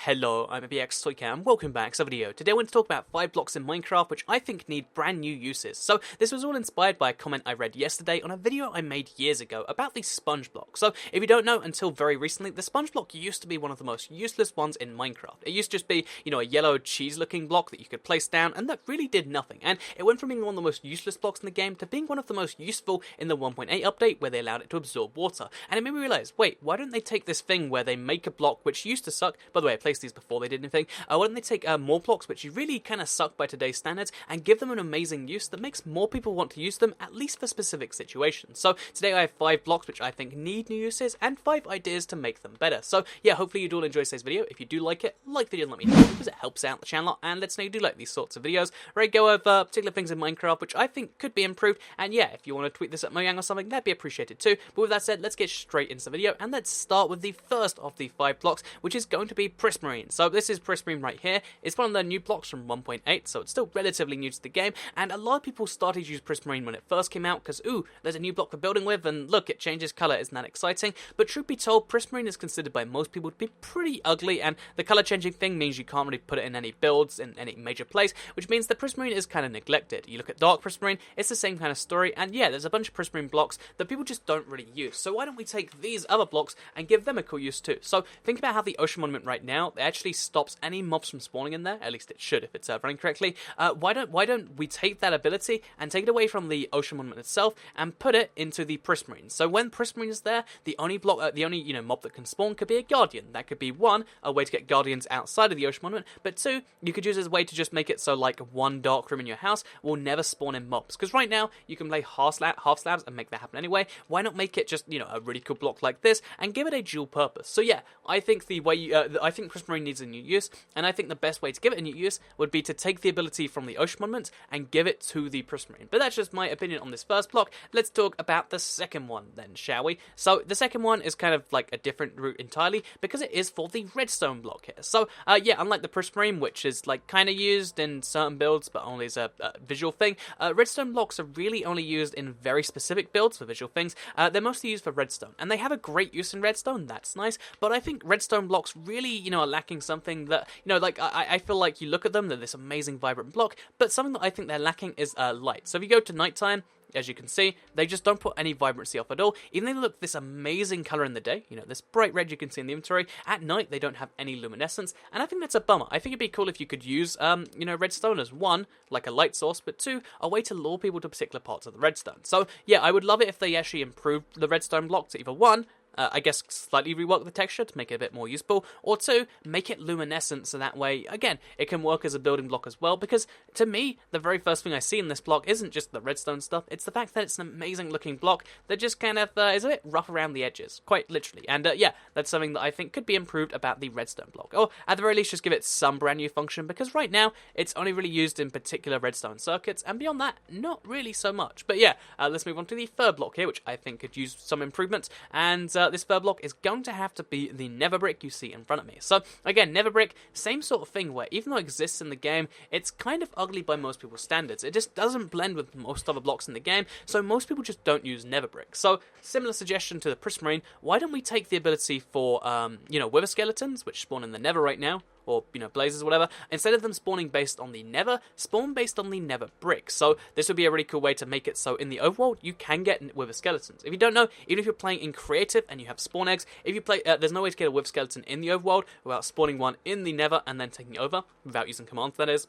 Hello, I'm ABX and welcome back to the video. Today I want to talk about 5 blocks in Minecraft which I think need brand new uses. So this was all inspired by a comment I read yesterday on a video I made years ago about the sponge block. So if you don't know, until very recently, the sponge block used to be one of the most useless ones in Minecraft. It used to just be, a yellow cheese looking block that you could place down and that really did nothing. And it went from being one of the most useless blocks in the game to being one of the most useful in the 1.8 update where they allowed it to absorb water. And it made me realise, wait, why don't they take this thing where they make a block which used to suck, by the way I placed these before they did anything, why don't they take more blocks which really kind of suck by today's standards and give them an amazing use that makes more people want to use them, at least for specific situations. So today I have 5 blocks which I think need new uses and 5 ideas to make them better. So yeah, hopefully you do all enjoy today's video. If you do like it, like the video and let me know because it helps out the channel and lets me know you do like these sorts of videos where I go over particular things in Minecraft which I think could be improved. And yeah, if you want to tweet this at Mojang or something, that'd be appreciated too. But with that said, let's get straight into the video and let's start with the first of the 5 blocks, which is going to be Prismarine. So this is Prismarine right here. It's one of the new blocks from 1.8, so it's still relatively new to the game, and a lot of people started to use Prismarine when it first came out because, ooh, there's a new block for building with, and look, it changes colour, isn't that exciting? But truth be told, Prismarine is considered by most people to be pretty ugly, and the colour changing thing means you can't really put it in any builds in any major place, which means that Prismarine is kind of neglected. You look at Dark Prismarine, it's the same kind of story, and yeah, there's a bunch of Prismarine blocks that people just don't really use. So why don't we take these other blocks and give them a cool use too? So think about how the Ocean Monument right now, it actually stops any mobs from spawning in there, at least it should if it's running correctly. Why don't we take that ability and take it away from the Ocean Monument itself and put it into the Prismarine? So when Prismarine is there, the only block, the only mob that can spawn could be a Guardian. That could be one, a way to get Guardians outside of the Ocean Monument, but two, you could use it as a way to just make it so like one dark room in your house will never spawn in mobs. Because right now you can play half slabs and make that happen anyway. Why not make it just a really cool block like this and give it a dual purpose? So yeah, I think the way I think Prismarine needs a new use, and I think the best way to give it a new use would be to take the ability from the Ocean Monument and give it to the Prismarine. But that's just my opinion on this first block. Let's talk about the second one then, shall we? So the second one is kind of like a different route entirely because it is for the Redstone block here. So yeah, unlike the Prismarine, which is like kind of used in certain builds but only as a visual thing, Redstone blocks are really only used in very specific builds for visual things. They're mostly used for Redstone, and they have a great use in Redstone, that's nice, but I think Redstone blocks really, are lacking something that, like, I feel like you look at them, they're this amazing vibrant block, but something that I think they're lacking is light. So if you go to nighttime, as you can see, they just don't put any vibrancy off at all. Even though they look this amazing colour in the day, this bright red you can see in the inventory, at night they don't have any luminescence, and I think that's a bummer. I think it'd be cool if you could use, redstone as one, like a light source, but two, a way to lure people to particular parts of the redstone. So yeah, I would love it if they actually improved the redstone block to either one, I guess slightly rework the texture to make it a bit more useful, or two, make it luminescent so that way, again, it can work as a building block as well, because to me, the very first thing I see in this block isn't just the redstone stuff, it's the fact that it's an amazing looking block that just kind of is a bit rough around the edges, quite literally, and yeah, that's something that I think could be improved about the redstone block, or at the very least just give it some brand new function, because right now, it's only really used in particular redstone circuits, and beyond that, not really so much. But yeah, let's move on to the third block here, which I think could use some improvements, and this third block is going to have to be the Nether brick you see in front of me. So again, Nether brick, same sort of thing where even though it exists in the game, it's kind of ugly by most people's standards. It just doesn't blend with most other blocks in the game, so most people just don't use Nether brick. So similar suggestion to the Prismarine, why don't we take the ability for wither skeletons, which spawn in the Nether right now, or, blazes, whatever, instead of them spawning based on the Nether, spawn based on the Nether brick. So this would be a really cool way to make it so in the overworld, you can get wither skeletons. If you don't know, even if you're playing in creative and you have spawn eggs, if you play, there's no way to get a wither skeleton in the overworld without spawning one in the Nether and then taking it over, without using commands, that is.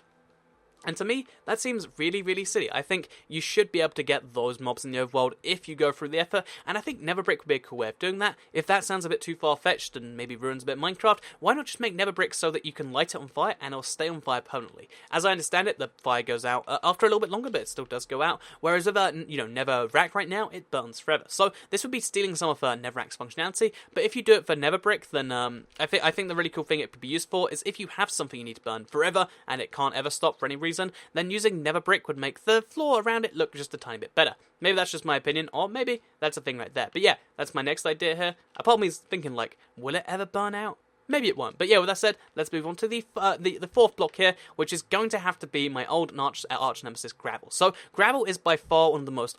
And to me, that seems really, really silly. I think you should be able to get those mobs in the overworld if you go through the effort, and I think Nether brick would be a cool way of doing that. If that sounds a bit too far-fetched and maybe ruins a bit of Minecraft, why not just make Nether brick so that you can light it on fire and it'll stay on fire permanently? As I understand it, the fire goes out after a little bit longer, but it still does go out, whereas with Nether rack right now, it burns forever. So this would be stealing some of Netherrack's functionality, but if you do it for Nether brick, then I think the really cool thing it could be used for is if you have something you need to burn forever and it can't ever stop for any reason, then using Nether brick would make the floor around it look just a tiny bit better. Maybe that's just my opinion, or maybe that's a thing right there. But yeah, that's my next idea here. A part of me is thinking like, will it ever burn out? maybe it won't. But yeah, with that said, let's move on to the fourth block here, which is going to have to be my old arch nemesis, gravel. So gravel is by far one of the most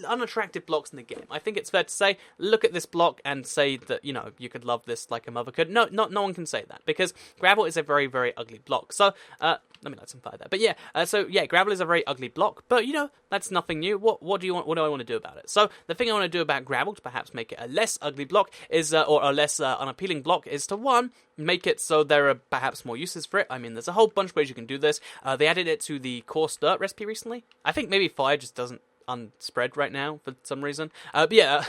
unattractive blocks in the game. I think it's fair to say, look at this block and say that, you know, you could love this like a mother could. No one can say that, because gravel is a very, very ugly block. So, let me light some fire there. But yeah, gravel is a very ugly block, but you know, that's nothing new. What do I want to do about it? So, the thing I want to do about gravel to perhaps make it a less ugly block is, or a less unappealing block, is to, one, make it so there are perhaps more uses for it. I mean, there's a whole bunch of ways you can do this. They added it to the coarse dirt recipe recently. I think maybe fire just doesn't unspread right now for some reason. But yeah,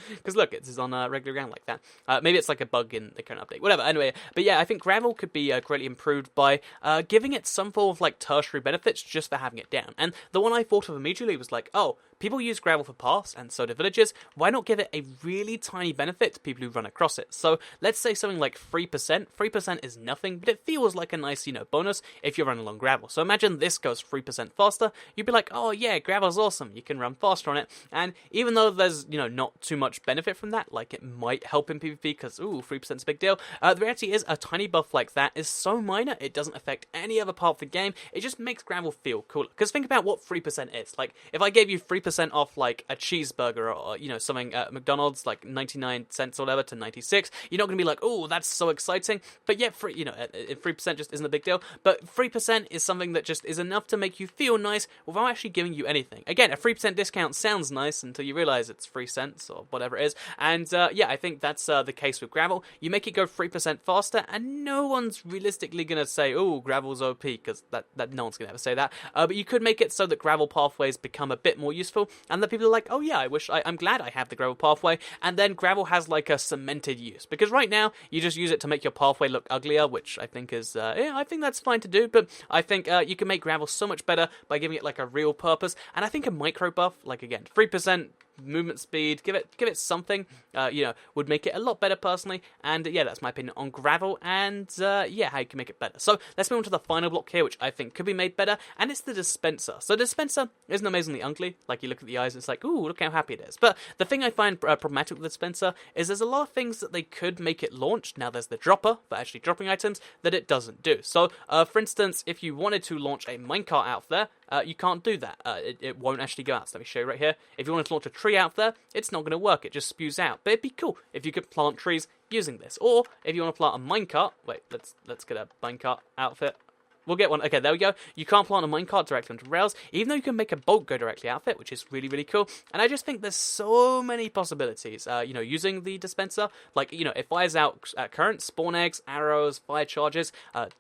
because look, it's on regular ground like that. Maybe it's like a bug in the current update. Whatever, anyway. But yeah, I think gravel could be greatly improved by giving it some form of like tertiary benefits just for having it down. And the one I thought of immediately was like, oh, people use gravel for paths, and so do villagers. Why not give it a really tiny benefit to people who run across it? So let's say something like 3%. 3% is nothing, but it feels like a nice, you know, bonus if you're running along gravel. So imagine this goes 3% faster. You'd be like, oh yeah, gravel's awesome. You can run faster on it. And even though there's, you know, not too much benefit from that, like it might help in PvP because, ooh, 3% is a big deal. The reality is a tiny buff like that is so minor, it doesn't affect any other part of the game. It just makes gravel feel cooler. Because think about what 3% is. Like, if I gave you 3% off like a cheeseburger or, you know, something at McDonald's, like 99 cents or whatever to 96, you're not going to be like, oh, that's so exciting. But yet, 3% just isn't a big deal. But 3% is something that just is enough to make you feel nice without actually giving you anything. Again, a 3% discount sounds nice until you realize it's 3 cents or whatever it is. And yeah, I think that's the case with gravel. You make it go 3% faster, and no one's realistically going to say, oh, gravel's OP, because that no one's going to ever say that. But you could make it so that gravel pathways become a bit more useful, and that people are like, oh yeah, I'm glad I have the gravel pathway, and then gravel has like a cemented use. Because right now, you just use it to make your pathway look uglier, which I think is, yeah, I think that's fine to do, but I think you can make gravel so much better by giving it like a real purpose, and I think a micro buff, like again, 3% movement speed, give it something, you know, would make it a lot better personally. And yeah, that's my opinion on gravel, and yeah, how you can make it better. So let's move on to the final block here, which I think could be made better, and it's the dispenser. So the dispenser isn't amazingly ugly. Like, you look at the eyes and it's like, ooh, look how happy it is. But the thing I find problematic with the dispenser is there's a lot of things that they could make it launch. Now there's the dropper for actually dropping items that it doesn't do. So for instance, if you wanted to launch a minecart out there, you can't do that. It won't actually go out. So let me show you right here. If you wanted to launch a tree out there, it's not going to work. It just spews out. But it'd be cool if you could plant trees using this. Or if you want to plant a minecart, wait, let's get a minecart outfit. We'll get one. Okay, there we go. You can't plant a minecart directly onto rails, even though you can make a bolt go directly out of it, which is really, really cool. And I just think there's so many possibilities, you know, using the dispenser. Like, you know, it fires out current, spawn eggs, arrows, fire charges.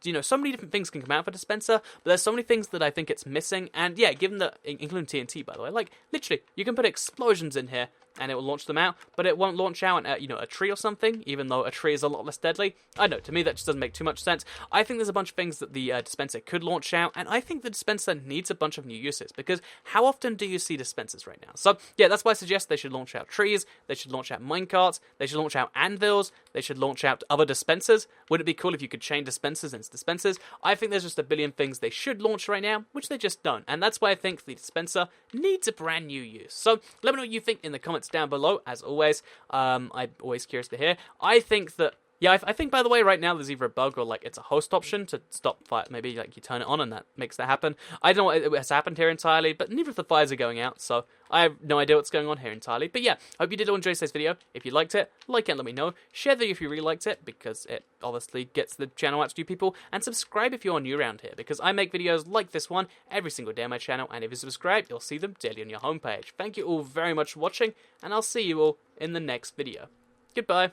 You know, so many different things can come out of a dispenser, but there's so many things that I think it's missing. And yeah, given that, including TNT, by the way, like, literally, you can put explosions in here, and it will launch them out, but it won't launch out at, you know, a tree or something, even though a tree is a lot less deadly. I know, to me that just doesn't make too much sense. I think there's a bunch of things that the dispenser could launch out, and I think the dispenser needs a bunch of new uses, because how often do you see dispensers right now? So, yeah, that's why I suggest they should launch out trees, they should launch out minecarts, they should launch out anvils, they should launch out other dispensers. Wouldn't it be cool if you could chain dispensers into dispensers? I think there's just a billion things they should launch right now, which they just don't, and that's why I think the dispenser needs a brand new use. So, let me know what you think in the comments down below. As always, I'm always curious to hear. I think that, yeah, I think, by the way, right now there's either a bug or like it's a host option to stop fire. Maybe like you turn it on and that makes that happen. I don't know what has happened here entirely, but neither of the fires are going out, so I have no idea what's going on here entirely. But yeah, hope you did all enjoy today's video. If you liked it, like it and let me know. Share the video if you really liked it, because it obviously gets the channel out to new people. And subscribe if you're new around here, because I make videos like this one every single day on my channel. And if you subscribe, you'll see them daily on your homepage. Thank you all very much for watching, and I'll see you all in the next video. Goodbye.